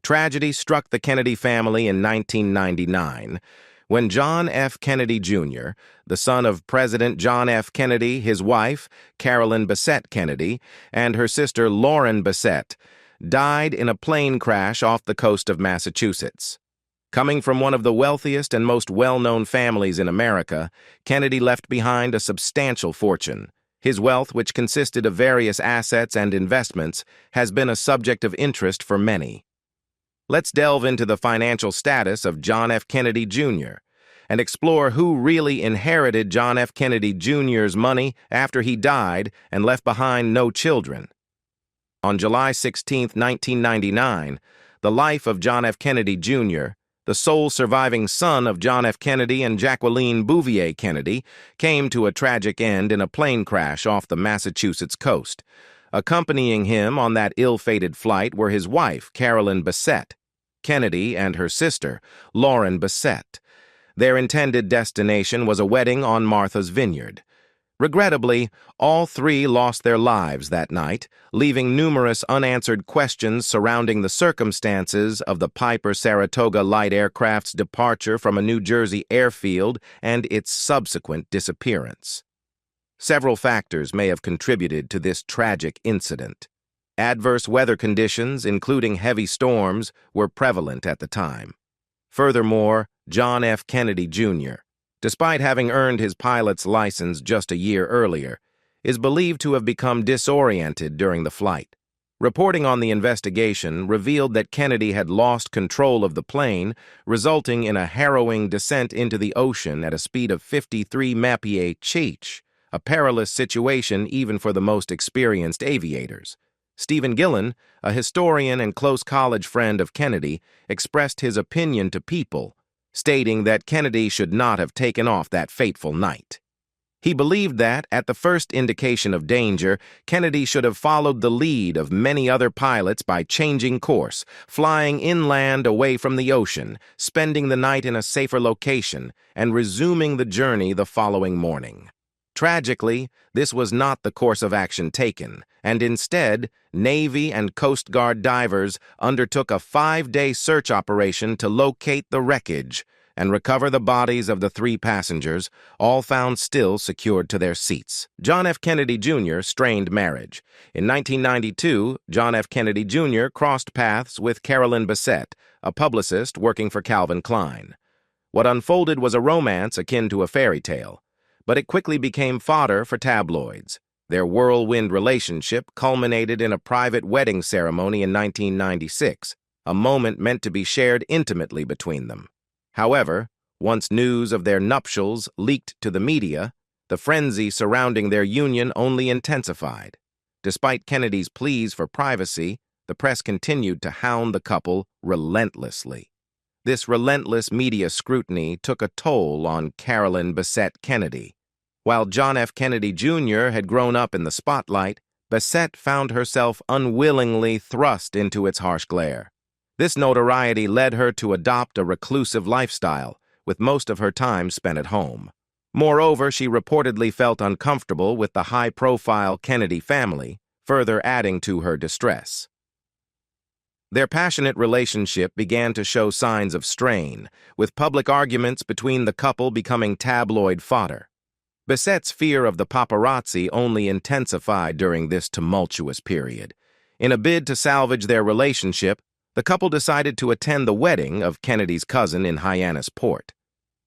Tragedy struck the Kennedy family in 1999 when John F. Kennedy, Jr., the son of President John F. Kennedy, his wife, Carolyn Bessette-Kennedy, and her sister Lauren Bessette, died in a plane crash off the coast of Massachusetts. Coming from one of the wealthiest and most well-known families in America, Kennedy left behind a substantial fortune. His wealth, which consisted of various assets and investments, has been a subject of interest for many. Let's delve into the financial status of John F. Kennedy, Jr. and explore who really inherited John F. Kennedy, Jr.'s money after he died and left behind no children. On July 16, 1999, the life of John F. Kennedy, Jr., the sole surviving son of John F. Kennedy and Jacqueline Bouvier Kennedy, came to a tragic end in a plane crash off the Massachusetts coast. Accompanying him on that ill-fated flight were his wife, Carolyn Bessette-Kennedy, and her sister, Lauren Bessette. Their intended destination was a wedding on Martha's Vineyard. Regrettably, all three lost their lives that night, leaving numerous unanswered questions surrounding the circumstances of the Piper Saratoga light aircraft's departure from a New Jersey airfield and its subsequent disappearance. Several factors may have contributed to this tragic incident. Adverse weather conditions, including heavy storms, were prevalent at the time. Furthermore, John F. Kennedy, Jr., despite having earned his pilot's license just a year earlier, is believed to have become disoriented during the flight. Reporting on the investigation revealed that Kennedy had lost control of the plane, resulting in a harrowing descent into the ocean at a speed of 53 mph, a perilous situation even for the most experienced aviators. Stephen Gillen, a historian and close college friend of Kennedy, expressed his opinion to People, stating that Kennedy should not have taken off that fateful night. He believed that, at the first indication of danger, Kennedy should have followed the lead of many other pilots by changing course, flying inland away from the ocean, spending the night in a safer location, and resuming the journey the following morning. Tragically, this was not the course of action taken, and instead, Navy and Coast Guard divers undertook a 5-day search operation to locate the wreckage and recover the bodies of the 3 passengers, all found still secured to their seats. John F. Kennedy, Jr. strained marriage. In 1992, John F. Kennedy, Jr. crossed paths with Carolyn Bessette, a publicist working for Calvin Klein. What unfolded was a romance akin to a fairy tale, but it quickly became fodder for tabloids. Their whirlwind relationship culminated in a private wedding ceremony in 1996, a moment meant to be shared intimately between them. However, once news of their nuptials leaked to the media, the frenzy surrounding their union only intensified. Despite Kennedy's pleas for privacy, the press continued to hound the couple relentlessly. This relentless media scrutiny took a toll on Carolyn Bessette-Kennedy. While John F. Kennedy, Jr. had grown up in the spotlight, Bessette found herself unwillingly thrust into its harsh glare. This notoriety led her to adopt a reclusive lifestyle, with most of her time spent at home. Moreover, she reportedly felt uncomfortable with the high-profile Kennedy family, further adding to her distress. Their passionate relationship began to show signs of strain, with public arguments between the couple becoming tabloid fodder. Bessette's fear of the paparazzi only intensified during this tumultuous period. In a bid to salvage their relationship, the couple decided to attend the wedding of Kennedy's cousin in Hyannisport.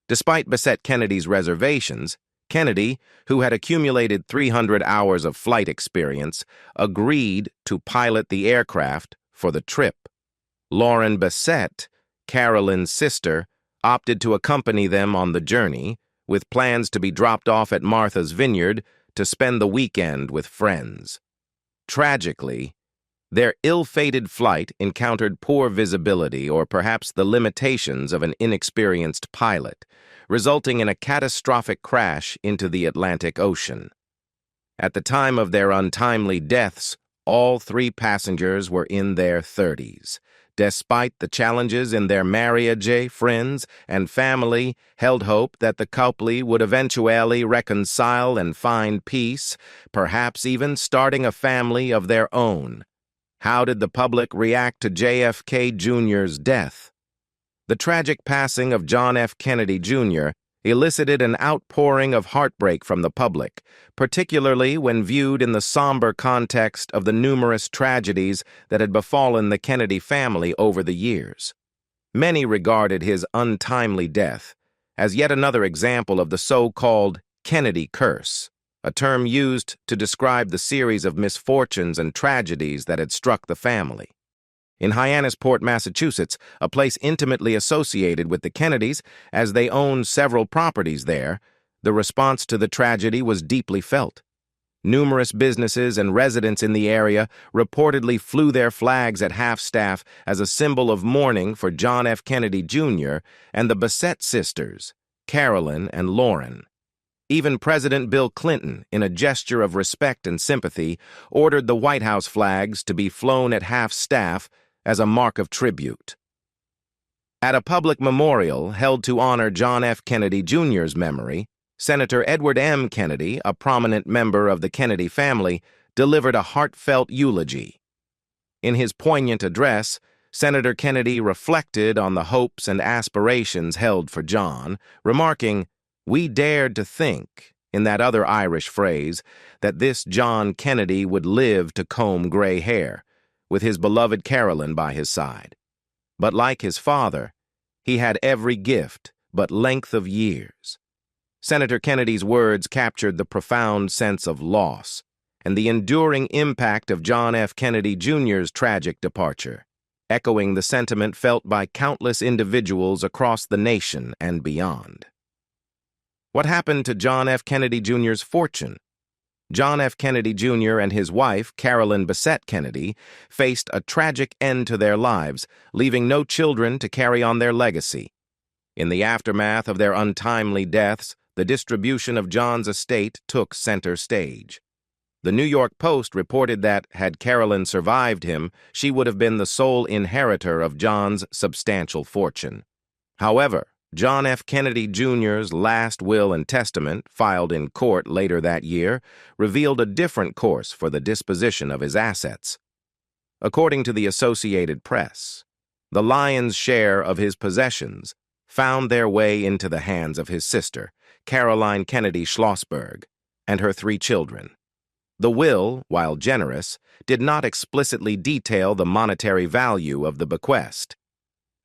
Despite Bessette-Kennedy's reservations, Kennedy, who had accumulated 300 hours of flight experience, agreed to pilot the aircraft for the trip. Lauren Bessette, Carolyn's sister, opted to accompany them on the journey, with plans to be dropped off at Martha's Vineyard to spend the weekend with friends. Tragically, their ill-fated flight encountered poor visibility or perhaps the limitations of an inexperienced pilot, resulting in a catastrophic crash into the Atlantic Ocean. At the time of their untimely deaths, all 3 passengers were in their 30s. Despite the challenges in their marriage, friends and family held hope that the couple would eventually reconcile and find peace, perhaps even starting a family of their own. How did the public react to JFK Jr.'s death? The tragic passing of John F. Kennedy Jr. elicited an outpouring of heartbreak from the public, particularly when viewed in the somber context of the numerous tragedies that had befallen the Kennedy family over the years. Many regarded his untimely death as yet another example of the so-called Kennedy curse, a term used to describe the series of misfortunes and tragedies that had struck the family. In Hyannisport, Massachusetts, a place intimately associated with the Kennedys as they owned several properties there, the response to the tragedy was deeply felt. Numerous businesses and residents in the area reportedly flew their flags at half-staff as a symbol of mourning for John F. Kennedy Jr. and the Bessette sisters, Carolyn and Lauren. Even President Bill Clinton, in a gesture of respect and sympathy, ordered the White House flags to be flown at half-staff as a mark of tribute. At a public memorial held to honor John F. Kennedy Jr.'s memory, Senator Edward M. Kennedy, a prominent member of the Kennedy family, delivered a heartfelt eulogy. In his poignant address, Senator Kennedy reflected on the hopes and aspirations held for John, remarking, "We dared to think, in that other Irish phrase, that this John Kennedy would live to comb gray hair, with his beloved Carolyn by his side. But like his father, he had every gift but length of years." Senator Kennedy's words captured the profound sense of loss and the enduring impact of John F. Kennedy Jr.'s tragic departure, echoing the sentiment felt by countless individuals across the nation and beyond. What happened to John F. Kennedy Jr.'s fortune? John F. Kennedy Jr. and his wife, Carolyn Bessette-Kennedy, faced a tragic end to their lives, leaving no children to carry on their legacy. In the aftermath of their untimely deaths, the distribution of John's estate took center stage. The New York Post reported that, had Carolyn survived him, she would have been the sole inheritor of John's substantial fortune. However, John F. Kennedy Jr.'s last will and testament, filed in court later that year, revealed a different course for the disposition of his assets. According to the Associated Press, the lion's share of his possessions found their way into the hands of his sister, Caroline Kennedy Schlossberg, and her 3 children. The will, while generous, did not explicitly detail the monetary value of the bequest.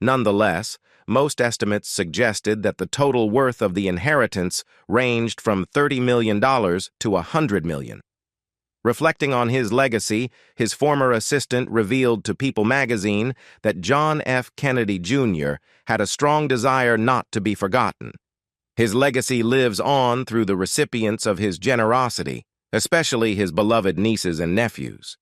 Nonetheless, most estimates suggested that the total worth of the inheritance ranged from $30 million to $100 million. Reflecting on his legacy, his former assistant revealed to People magazine that John F. Kennedy Jr. had a strong desire not to be forgotten. His legacy lives on through the recipients of his generosity, especially his beloved nieces and nephews.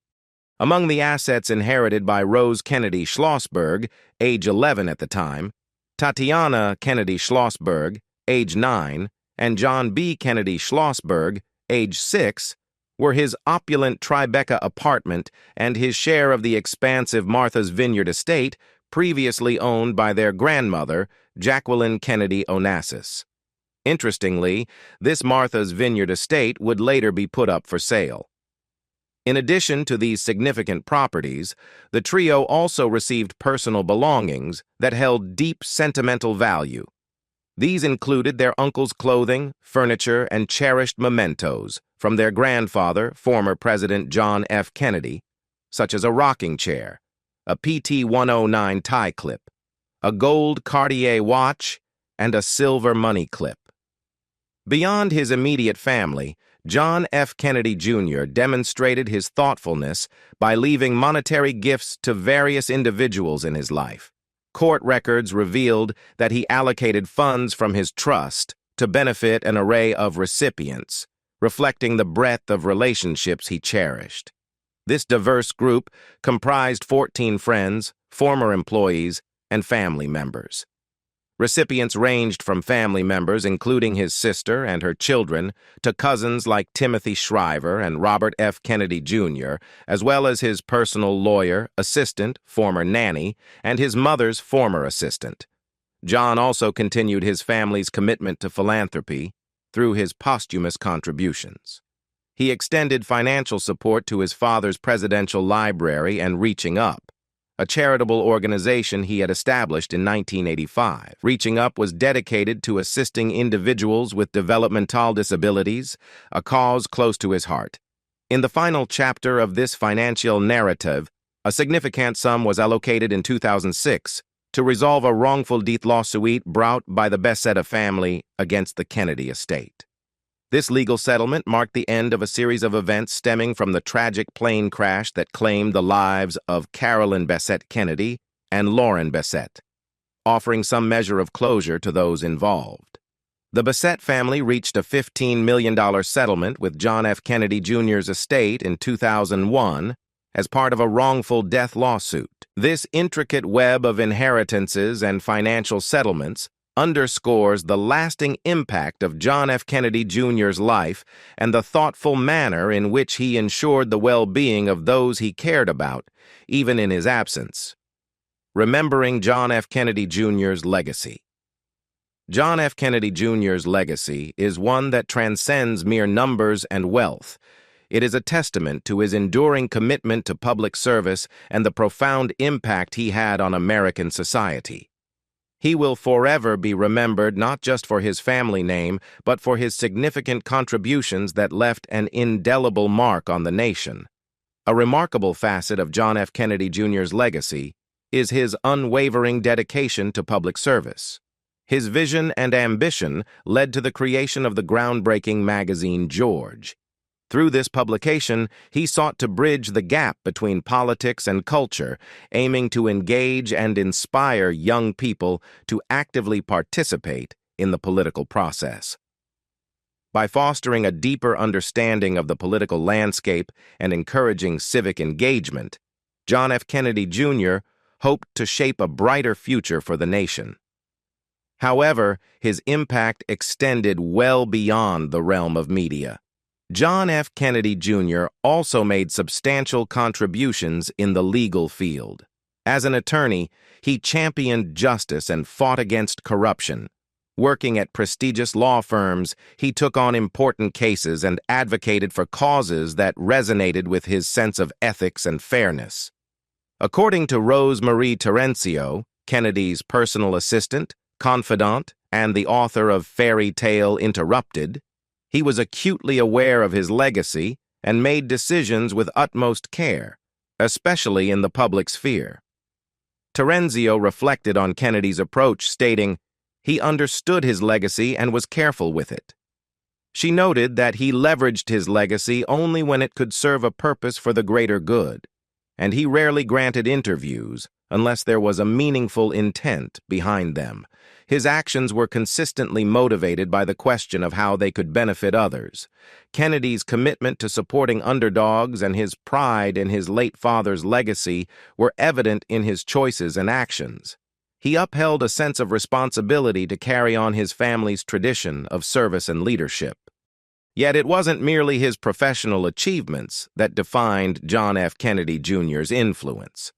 Among the assets inherited by Rose Kennedy Schlossberg, age 11 at the time, Tatiana Kennedy Schlossberg, age 9, and John B. Kennedy Schlossberg, age 6, were his opulent Tribeca apartment and his share of the expansive Martha's Vineyard estate previously owned by their grandmother, Jacqueline Kennedy Onassis. Interestingly, this Martha's Vineyard estate would later be put up for sale. In addition to these significant properties, the trio also received personal belongings that held deep sentimental value. These included their uncle's clothing, furniture, and cherished mementos from their grandfather, former President John F. Kennedy, such as a rocking chair, a PT 109 tie clip, a gold Cartier watch, and a silver money clip. Beyond his immediate family, John F. Kennedy Jr. demonstrated his thoughtfulness by leaving monetary gifts to various individuals in his life. Court records revealed that he allocated funds from his trust to benefit an array of recipients, reflecting the breadth of relationships he cherished. This diverse group comprised 14 friends, former employees, and family members. Recipients ranged from family members, including his sister and her children, to cousins like Timothy Shriver and Robert F. Kennedy Jr., as well as his personal lawyer, assistant, former nanny, and his mother's former assistant. John also continued his family's commitment to philanthropy through his posthumous contributions. He extended financial support to his father's presidential library and Reaching Up, a charitable organization he had established in 1985. Reaching Up was dedicated to assisting individuals with developmental disabilities, a cause close to his heart. In the final chapter of this financial narrative, a significant sum was allocated in 2006 to resolve a wrongful death lawsuit brought by the Bessette family against the Kennedy estate. This legal settlement marked the end of a series of events stemming from the tragic plane crash that claimed the lives of Carolyn Bessette-Kennedy and Lauren Bessette, offering some measure of closure to those involved. The Bessette family reached a $15 million settlement with John F. Kennedy Jr.'s estate in 2001 as part of a wrongful death lawsuit. This intricate web of inheritances and financial settlements underscores the lasting impact of John F. Kennedy Jr.'s life and the thoughtful manner in which he ensured the well-being of those he cared about, even in his absence. Remembering John F. Kennedy Jr.'s legacy. John F. Kennedy Jr.'s legacy is one that transcends mere numbers and wealth. It is a testament to his enduring commitment to public service and the profound impact he had on American society. He will forever be remembered not just for his family name, but for his significant contributions that left an indelible mark on the nation. A remarkable facet of John F. Kennedy Jr.'s legacy is his unwavering dedication to public service. His vision and ambition led to the creation of the groundbreaking magazine George. Through this publication, he sought to bridge the gap between politics and culture, aiming to engage and inspire young people to actively participate in the political process. By fostering a deeper understanding of the political landscape and encouraging civic engagement, John F. Kennedy Jr. hoped to shape a brighter future for the nation. However, his impact extended well beyond the realm of media. John F. Kennedy Jr. also made substantial contributions in the legal field. As an attorney, he championed justice and fought against corruption. Working at prestigious law firms, he took on important cases and advocated for causes that resonated with his sense of ethics and fairness. According to Rose Marie Terenzio, Kennedy's personal assistant, confidant, and the author of Fairy Tale Interrupted, he was acutely aware of his legacy and made decisions with utmost care, especially in the public sphere. Terenzio reflected on Kennedy's approach, stating, "He understood his legacy and was careful with it." She noted that he leveraged his legacy only when it could serve a purpose for the greater good, and he rarely granted interviews unless there was a meaningful intent behind them. His actions were consistently motivated by the question of how they could benefit others. Kennedy's commitment to supporting underdogs and his pride in his late father's legacy were evident in his choices and actions. He upheld a sense of responsibility to carry on his family's tradition of service and leadership. Yet it wasn't merely his professional achievements that defined John F. Kennedy Jr.'s influence.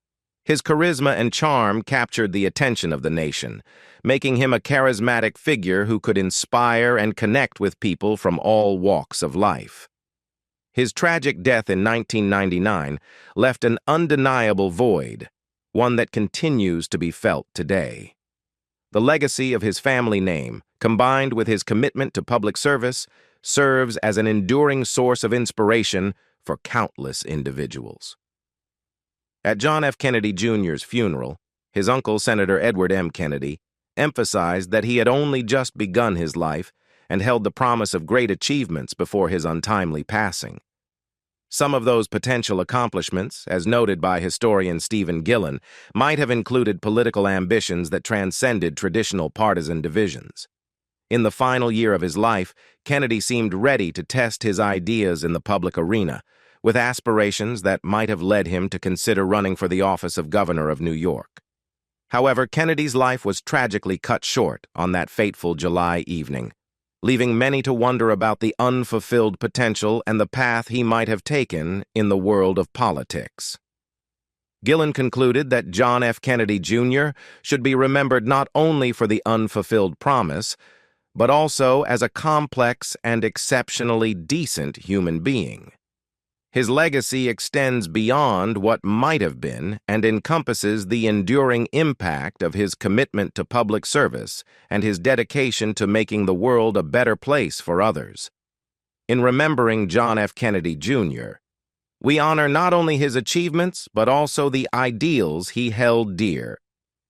His charisma and charm captured the attention of the nation, making him a charismatic figure who could inspire and connect with people from all walks of life. His tragic death in 1999 left an undeniable void, one that continues to be felt today. The legacy of his family name, combined with his commitment to public service, serves as an enduring source of inspiration for countless individuals. At John F. Kennedy Jr.'s funeral, his uncle, Senator Edward M. Kennedy, emphasized that he had only just begun his life and held the promise of great achievements before his untimely passing. Some of those potential accomplishments, as noted by historian Stephen Gillen, might have included political ambitions that transcended traditional partisan divisions. In the final year of his life, Kennedy seemed ready to test his ideas in the public arena, with aspirations that might have led him to consider running for the office of governor of New York. However, Kennedy's life was tragically cut short on that fateful July evening, leaving many to wonder about the unfulfilled potential and the path he might have taken in the world of politics. Gillen concluded that John F. Kennedy Jr. should be remembered not only for the unfulfilled promise, but also as a complex and exceptionally decent human being. His legacy extends beyond what might have been and encompasses the enduring impact of his commitment to public service and his dedication to making the world a better place for others. In remembering John F. Kennedy, Jr., we honor not only his achievements, but also the ideals he held dear.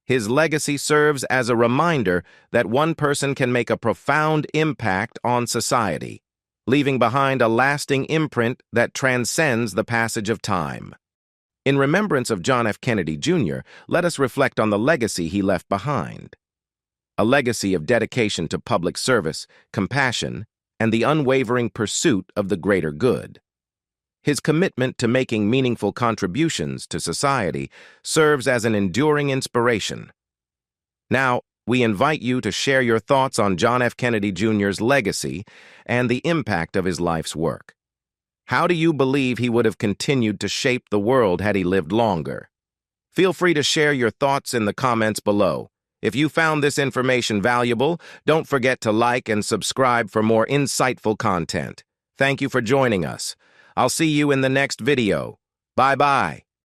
His legacy serves as a reminder that one person can make a profound impact on society, leaving behind a lasting imprint that transcends the passage of time. In remembrance of John F. Kennedy, Jr., let us reflect on the legacy he left behind. A legacy of dedication to public service, compassion, and the unwavering pursuit of the greater good. His commitment to making meaningful contributions to society serves as an enduring inspiration. Now, we invite you to share your thoughts on John F. Kennedy Jr.'s legacy and the impact of his life's work. How do you believe he would have continued to shape the world had he lived longer? Feel free to share your thoughts in the comments below. If you found this information valuable, don't forget to like and subscribe for more insightful content. Thank you for joining us. I'll see you in the next video. Bye-bye.